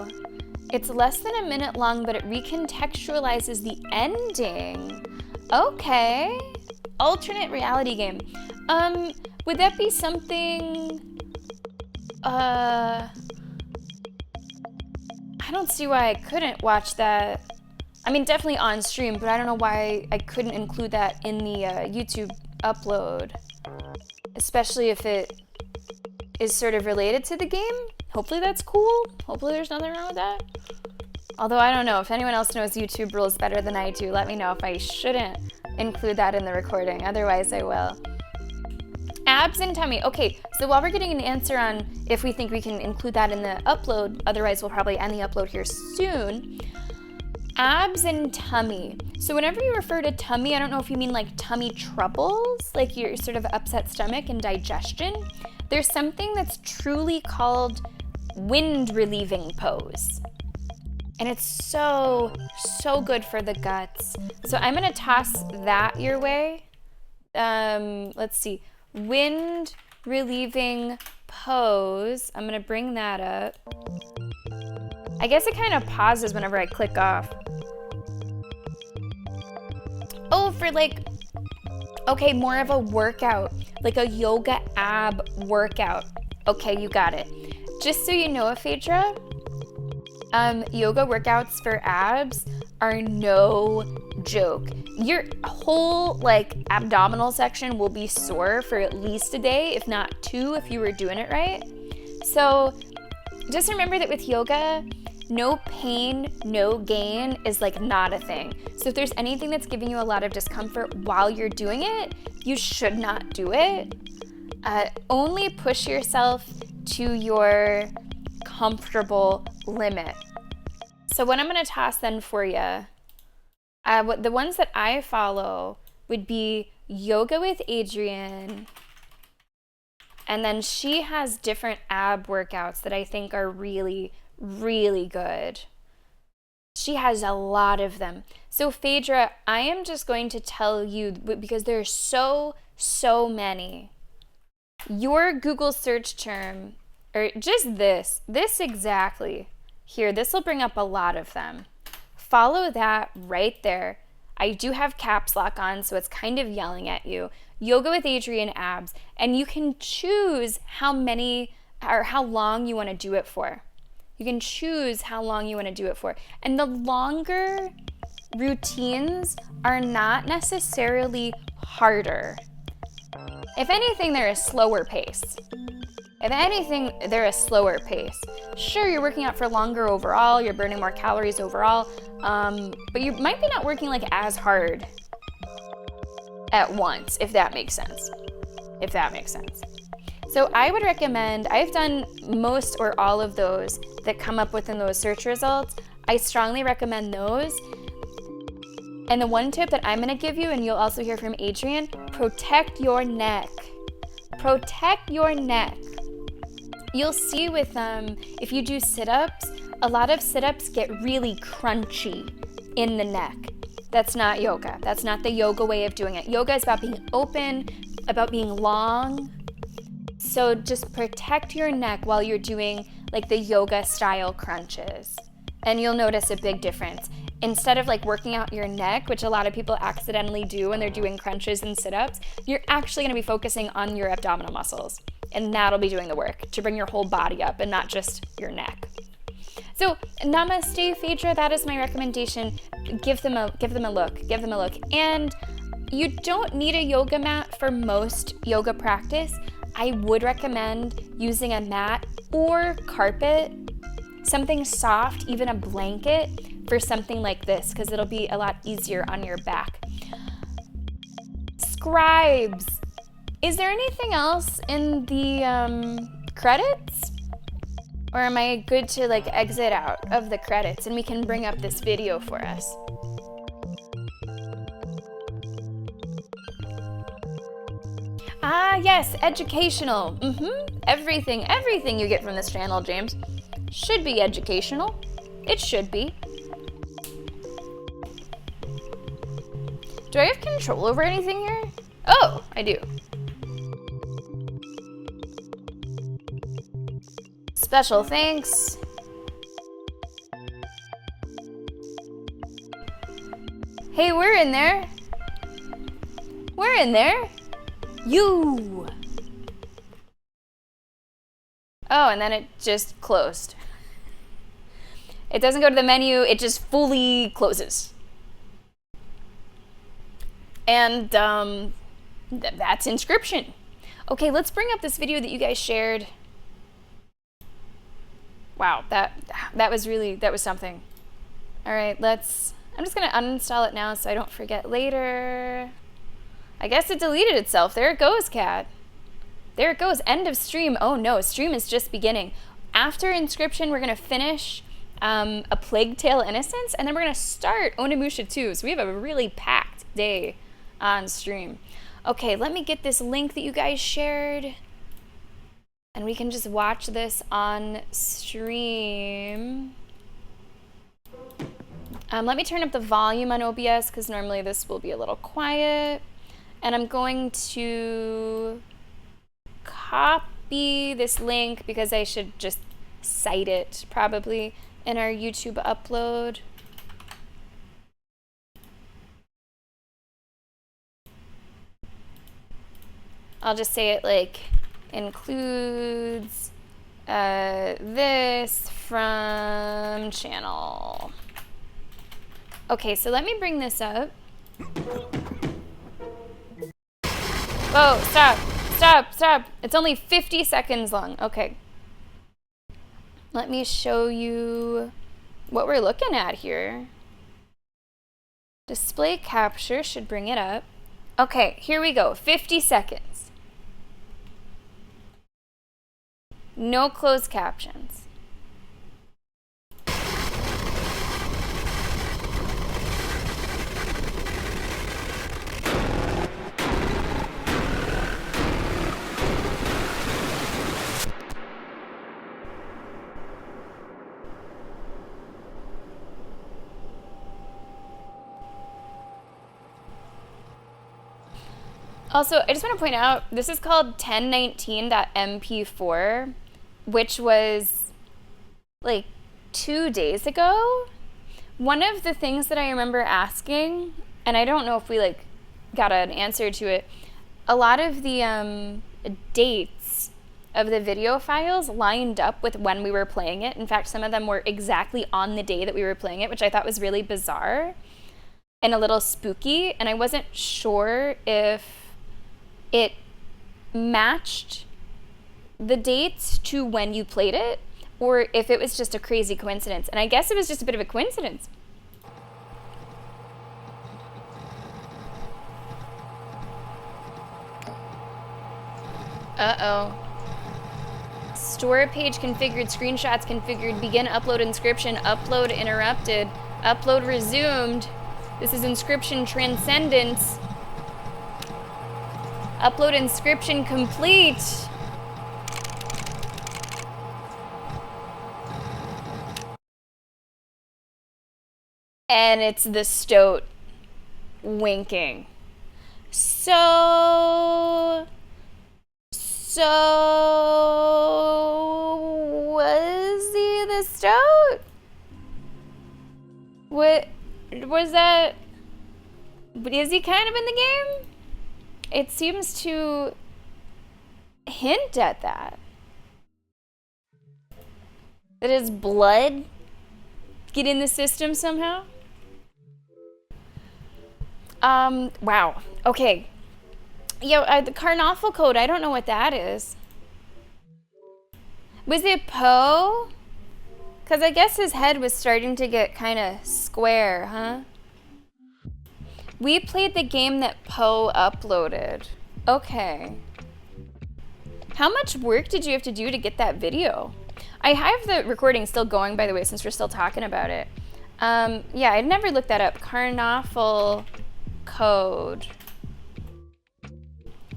It's less than a minute long, but it recontextualizes the ending. Okay. Alternate reality game. Would that be something... I don't see why I couldn't watch that. I mean, definitely on stream, but I don't know why I couldn't include that in the YouTube upload. Especially if it is sort of related to the game. Hopefully that's cool. Hopefully there's nothing wrong with that. Although I don't know, if anyone else knows YouTube rules better than I do, let me know if I shouldn't include that in the recording. Otherwise I will. Abs and tummy. Okay, so while we're getting an answer on if we think we can include that in the upload, otherwise we'll probably end the upload here soon. Abs and tummy. So whenever you refer to tummy, I don't know if you mean like tummy troubles, like your sort of upset stomach and digestion. There's something that's truly called wind relieving pose. And it's so good for the guts. So I'm gonna toss that your way. Let's see. Wind relieving pose. I'm gonna bring that up. I guess it kind of pauses whenever I click off. Oh, for like, okay, more of a workout, like a yoga ab workout. Okay, you got it. Just so you know, Phaedra, yoga workouts for abs are no joke. Your whole like abdominal section will be sore for at least a day, if not 2, if you were doing it right. So just remember that with yoga, no pain, no gain is like not a thing. So if there's anything that's giving you a lot of discomfort while you're doing it, you should not do it. Only push yourself to your comfortable limit. So what I'm gonna toss then for you, the ones that I follow would be Yoga with Adrienne, and then she has different ab workouts that I think are really, really good. She has a lot of them. So Phaedra, I am just going to tell you, because there are so many. Your Google search term, or just this exactly, here, this will bring up a lot of them. Follow that right there. I do have caps lock on, so it's kind of yelling at you. Yoga with Adrienne abs, and you can choose how many or how long you want to do it for. You can choose how long you want to do it for. And the longer routines are not necessarily harder. If anything, they're a slower pace. If anything, they're a slower pace. Sure, you're working out for longer overall, you're burning more calories overall, but you might be not working like as hard at once, if that makes sense. If that makes sense. So I would recommend, I've done most or all of those that come up within those search results. I strongly recommend those. And the one tip that I'm gonna give you, and you'll also hear from Adrienne, protect your neck. Protect your neck. you'll see with if you do sit-ups, a lot of sit-ups get really crunchy in the neck. That's not yoga. That's not the yoga way of doing it. Yoga is about being open, about being long. So just protect your neck while you're doing like the yoga style crunches. And you'll notice a big difference. Instead of like working out your neck, which a lot of people accidentally do when they're doing crunches and sit-ups, you're actually gonna be focusing on your abdominal muscles. And that'll be doing the work to bring your whole body up and not just your neck. So Namaste Phaedra, that is my recommendation. Give them a look. And you don't need a yoga mat for most yoga practice. I would recommend using a mat or carpet, something soft, even a blanket for something like this, because it'll be a lot easier on your back. Scribes. Is there anything else in the credits? Or am I good to like exit out of the credits and we can bring up this video for us? Ah, yes, educational. Everything you get from this channel, James, should be educational. It should be. Do I have control over anything here? Oh, I do. Special thanks. Hey, we're in there. We're in there. You. Oh, and then it just closed. It doesn't go to the menu, it just fully closes. And that's Inscryption. Okay, let's bring up this video that you guys shared. Wow, that was something. All right, I'm just gonna uninstall it now so I don't forget later. I guess it deleted itself. There it goes, cat. There it goes, end of stream. Oh no, stream is just beginning. After Inscryption, we're gonna finish A Plague Tale: Innocence, and then we're gonna start Onimusha 2. So we have a really packed day on stream. Okay, let me get this link that you guys shared. And we can just watch this on stream. Let me turn up the volume on OBS because normally this will be a little quiet. And I'm going to copy this link because I should just cite it probably in our YouTube upload. I'll just say it like includes this from channel. Okay, so let me bring this up. Whoa, stop. It's only 50 seconds long. Okay. Let me show you what we're looking at here. Display capture should bring it up. Okay, here we go. 50 seconds. No closed captions. Also, I just want to point out, this is called 1019.mp4, which was like 2 days ago. One of the things that I remember asking, and I don't know if we like got an answer to it, a lot of the dates of the video files lined up with when we were playing it. In fact, some of them were exactly on the day that we were playing it, which I thought was really bizarre and a little spooky, and I wasn't sure if it matched the dates to when you played it, or if it was just a crazy coincidence. And I guess it was just a bit of a coincidence. Uh-oh. Store page configured, screenshots configured, begin upload Inscryption, upload interrupted, upload resumed. This is Inscryption Transcendence. Upload Inscryption complete. And it's the stoat winking. So was he the stoat? What was that? Is he kind of in the game? It seems to hint at that. That his blood get in the system somehow? Wow. Okay. Yo, the Carnoffel code, I don't know what that is. Was it Poe? Because I guess his head was starting to get kind of square, huh? We played the game that Poe uploaded. Okay. How much work did you have to do to get that video? I have the recording still going, by the way, since we're still talking about it. Yeah, I'd never looked that up. Carnoffel code.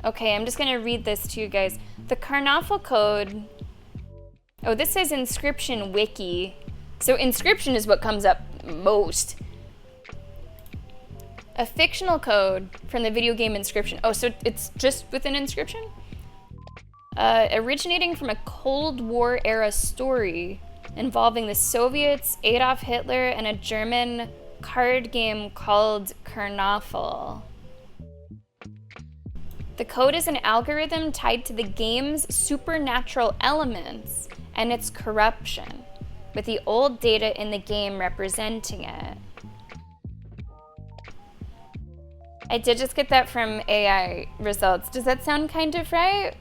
Okay, I'm just gonna read this to you guys. The Carnoffel code. Oh, this says Inscryption wiki. So Inscryption is what comes up most. A fictional code from the video game Inscryption. Oh, so it's just within Inscryption? Originating from a Cold War era story involving the Soviets, Adolf Hitler, and a German card game called Carnoffel. The code is an algorithm tied to the game's supernatural elements and its corruption, with the old data in the game representing it. I did just get that from AI results. Does that sound kind of right?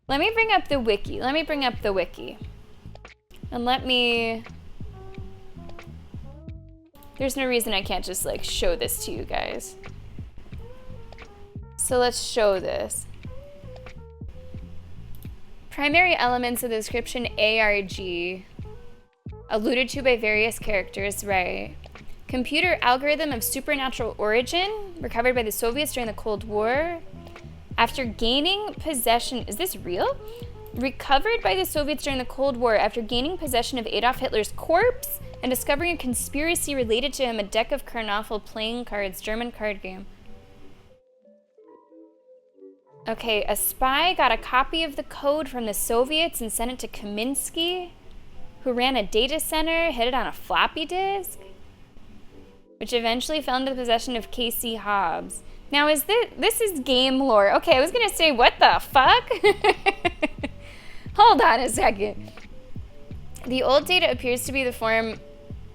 Let me bring up the wiki. And let me... There's no reason I can't just like show this to you guys. So let's show this. Primary elements of the description ARG. Alluded to by various characters, right? Computer algorithm of supernatural origin, recovered by the Soviets during the Cold War. After gaining possession, is this real? Recovered by the Soviets during the Cold War after gaining possession of Adolf Hitler's corpse and discovering a conspiracy related to him, a deck of Carnoffel playing cards, German card game. Okay, a spy got a copy of the code from the Soviets and sent it to Kaminsky, who ran a data center, hid it on a floppy disk, which eventually fell into the possession of Casey Hobbs. Now, is this is game lore. Okay, I was gonna say, what the fuck? Hold on a second. The old data appears to be the form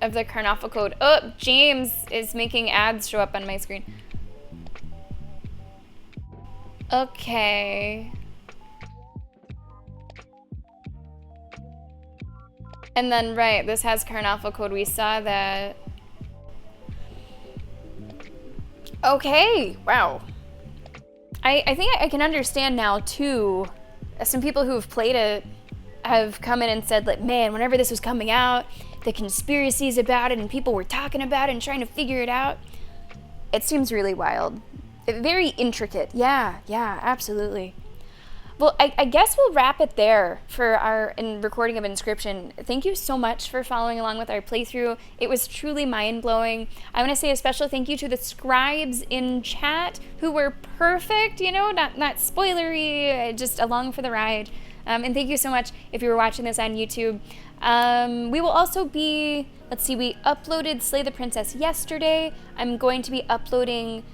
of the Carnoffel code. Oh, James is making ads show up on my screen. Okay. And then, right, this has Carnoffel code. We saw that. Okay, wow. I think I can understand now, too. Some people who have played it have come in and said, like, man, whenever this was coming out, the conspiracies about it and people were talking about it and trying to figure it out. It seems really wild. Very intricate. Yeah, absolutely. Well, I guess we'll wrap it there for our recording of Inscryption. Thank you so much for following along with our playthrough. It was truly mind-blowing. I want to say a special thank you to the scribes in chat who were perfect, you know, not spoilery, just along for the ride. And thank you so much if you were watching this on YouTube. We will also be, let's see, we uploaded Slay the Princess yesterday. I'm going to be uploading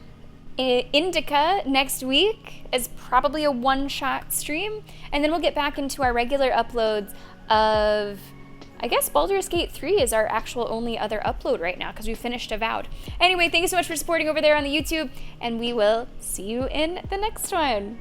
Indica next week as probably a one-shot stream, and then we'll get back into our regular uploads of, I guess Baldur's Gate 3 is our actual only other upload right now because we finished Avowed. Anyway, thank you so much for supporting over there on the YouTube, and we will see you in the next one.